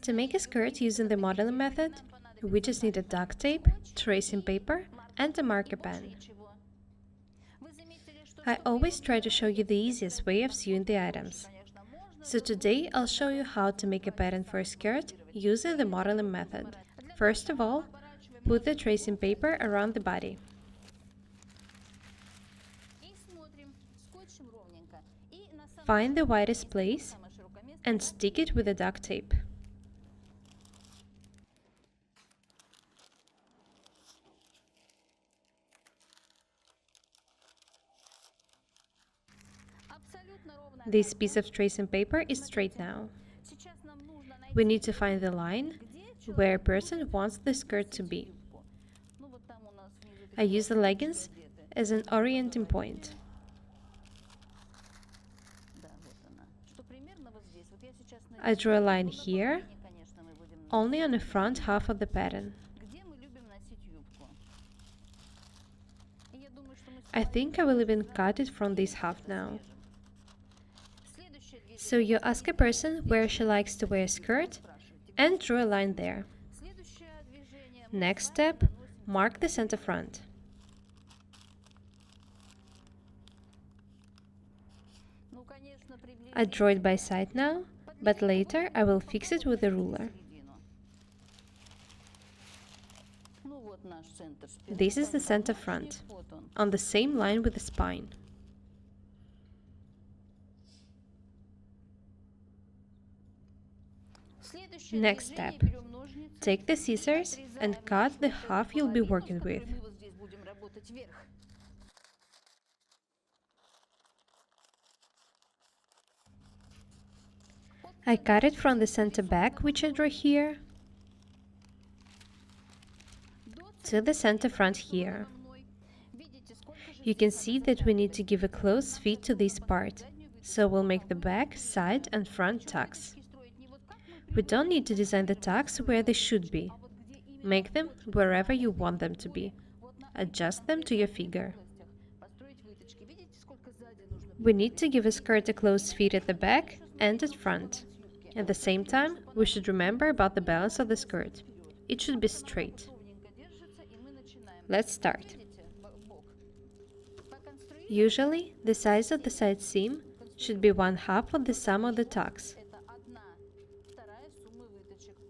To make a skirt using the modeling method, we just need a duct tape, tracing paper, and a marker pen. I always try to show you the easiest way of sewing the items. So today I'll show you how to make a pattern for a skirt using the modeling method. First of all, put the tracing paper around the body. Find the widest place and stick it with the duct tape. This piece of tracing paper is straight now. We need to find the line where a person wants the skirt to be. I use the leggings as an orienting point. I draw a line here, only on the front half of the pattern. I think I will even cut it from this half now. So you ask a person where she likes to wear a skirt and draw a line there. Next step, mark the center front. I draw it by side now, but later I will fix it with a ruler. This is the center front, on the same line with the spine. Next step, take the scissors and cut the half you'll be working with. I cut it from the center back, which I draw here, to the center front here. You can see that we need to give a close fit to this part, so we'll make the back, side and front tucks. We don't need to design the tucks where they should be. Make them wherever you want them to be. Adjust them to your figure. We need to give a skirt a close fit at the back and at front. At the same time, we should remember about the balance of the skirt. It should be straight. Let's start. Usually, the size of the side seam should be 1/2 of the sum of the tucks.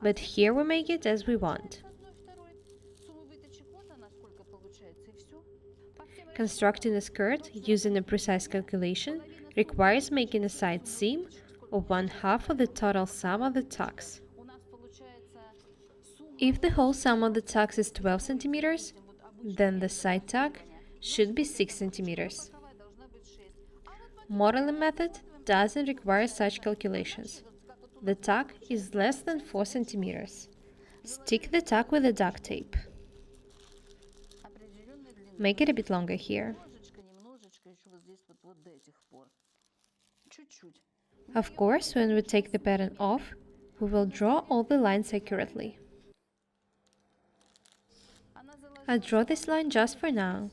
But here we make it as we want. Constructing a skirt using a precise calculation requires making a side seam of 1/2 of the total sum of the tucks. If the whole sum of the tucks is 12 centimeters, then the side tuck should be 6 centimeters. Modeling method doesn't require such calculations. The tuck is less than 4 centimeters. Stick the tuck with the duct tape. Make it a bit longer here. Of course, when we take the pattern off, we will draw all the lines accurately. I draw this line just for now.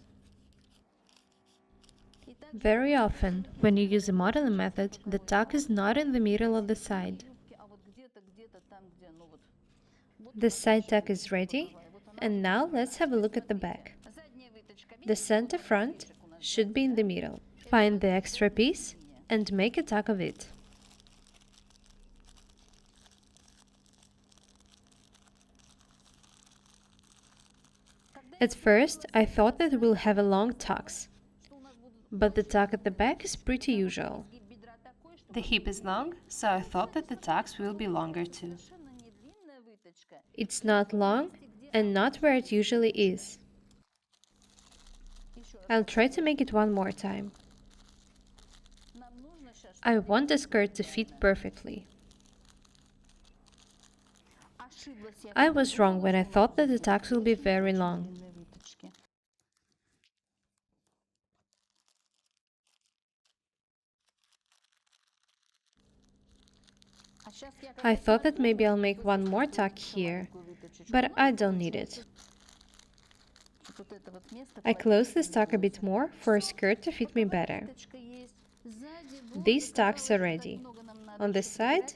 Very often, when you use a modeling method, the tuck is not in the middle of the side. The side tuck is ready, and now let's have a look at the back. The center front should be in the middle. Find the extra piece and make a tuck of it. At first, I thought that we'll have a long tucks, but the tuck at the back is pretty usual. The hip is long, so I thought that the tucks will be longer too. It's not long and not where it usually is. I'll try to make it one more time. I want the skirt to fit perfectly. I was wrong when I thought that the tucks will be very long. I thought that maybe I'll make one more tuck here, but I don't need it. I close this tuck a bit more for a skirt to fit me better. These tucks are ready, on the side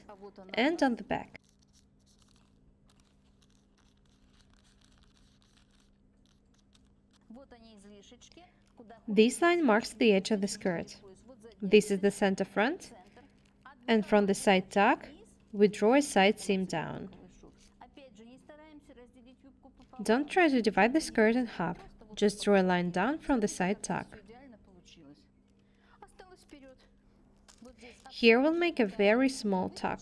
and on the back. This line marks the edge of the skirt. This is the center front, and from the side tuck, we draw a side seam down. Don't try to divide the skirt in half, just draw a line down from the side tuck. Here we'll make a very small tuck.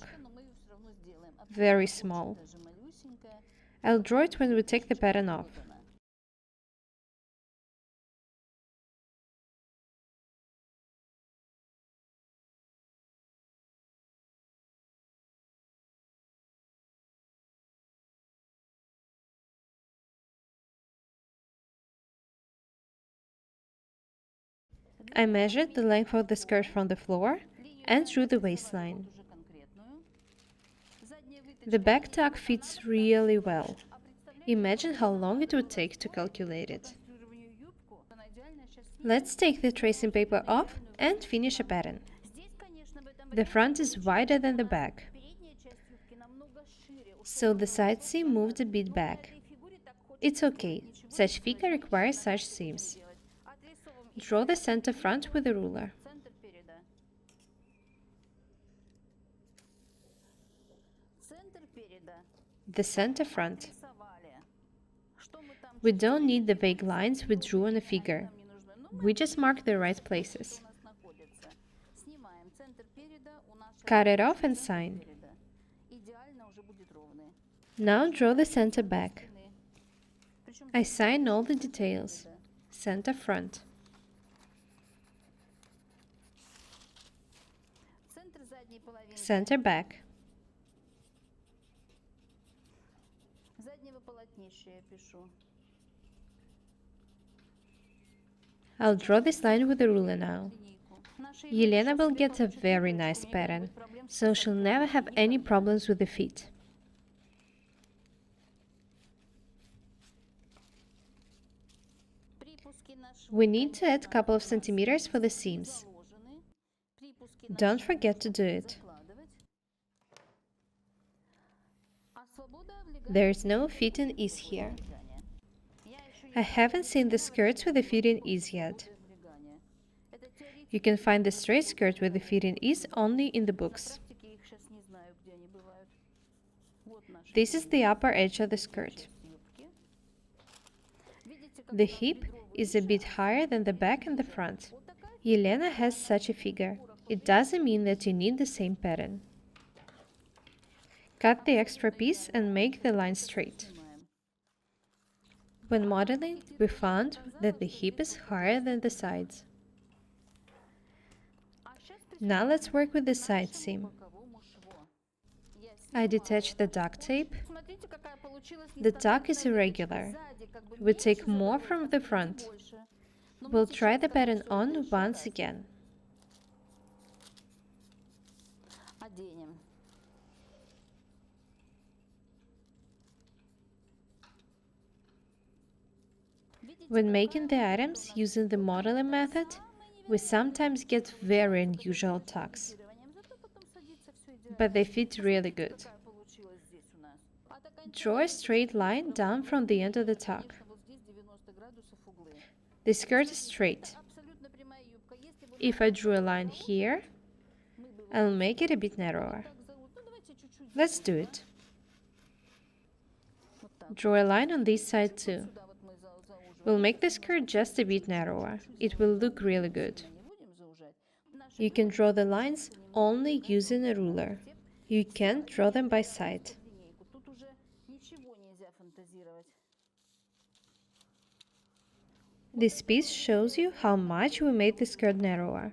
Very small. I'll draw it when we take the pattern off. I measured the length of the skirt from the floor and drew the waistline. The back tuck fits really well. Imagine how long it would take to calculate it. Let's take the tracing paper off and finish a pattern. The front is wider than the back, so the side seam moved a bit back. It's okay, such figure requires such seams. Draw the center front with a ruler. The center front. We don't need the vague lines we drew on a figure. We just mark the right places. Cut it off and sign. Now draw the center back. I sign all the details. Center front. Center back. I'll draw this line with a ruler now. Elena will get a very nice pattern, so she'll never have any problems with the fit. We need to add a couple of centimeters for the seams. Don't forget to do it. There's no fit-in ease here. I haven't seen the skirts with the fit-in ease yet. You can find the straight skirt with the fit-in ease only in the books. This is the upper edge of the skirt. The hip is a bit higher than the back and the front. Elena has such a figure. It doesn't mean that you need the same pattern. Cut the extra piece and make the line straight. When modeling, we found that the hip is higher than the sides. Now let's work with the side seam. I detach the duct tape. The tuck is irregular. We take more from the front. We'll try the pattern on once again. When making the items using the modeling method, we sometimes get very unusual tucks, but they fit really good. Draw a straight line down from the end of the tuck. The skirt is straight. If I drew a line here, I'll make it a bit narrower. Let's do it. Draw a line on this side too. We'll make the skirt just a bit narrower. It will look really good. You can draw the lines only using a ruler. You can't draw them by sight. This piece shows you how much we made the skirt narrower.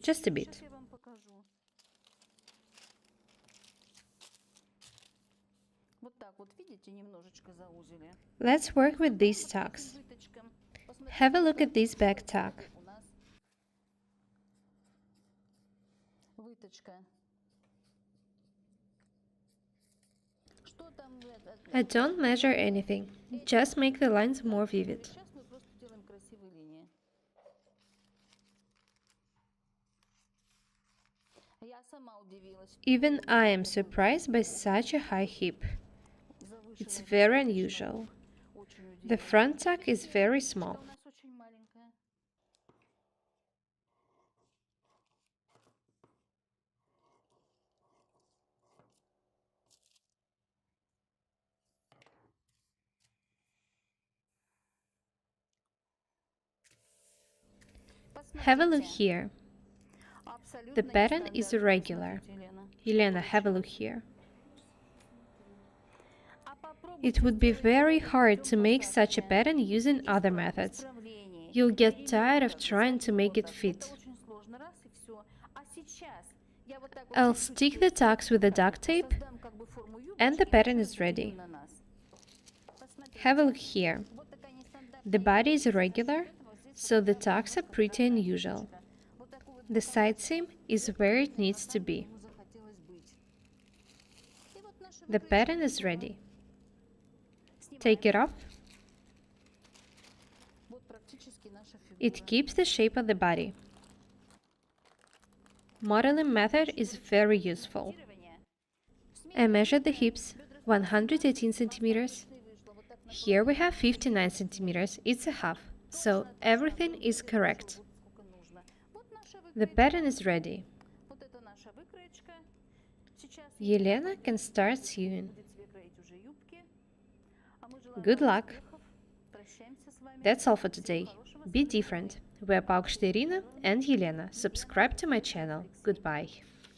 Just a bit. Let's work with these tucks. Have a look at this back tuck. I don't measure anything, just make the lines more vivid. Even I am surprised by such a high hip. It's very unusual. The front tuck is very small. Have a look here. The pattern is irregular. Elena, have a look here. It would be very hard to make such a pattern using other methods. You'll get tired of trying to make it fit. I'll stick the tucks with the duct tape, and the pattern is ready. Have a look here. The body is irregular, so the tucks are pretty unusual. The side seam is where it needs to be. The pattern is ready. Take it off. It keeps the shape of the body. Modeling method is very useful. I measured the hips 118 centimeters. Here we have 59 centimeters, it's a half, so everything is correct. The pattern is ready. Elena can start sewing. Good luck! That's all for today. Be different. We're Elena and Elena. Subscribe to my channel. Goodbye.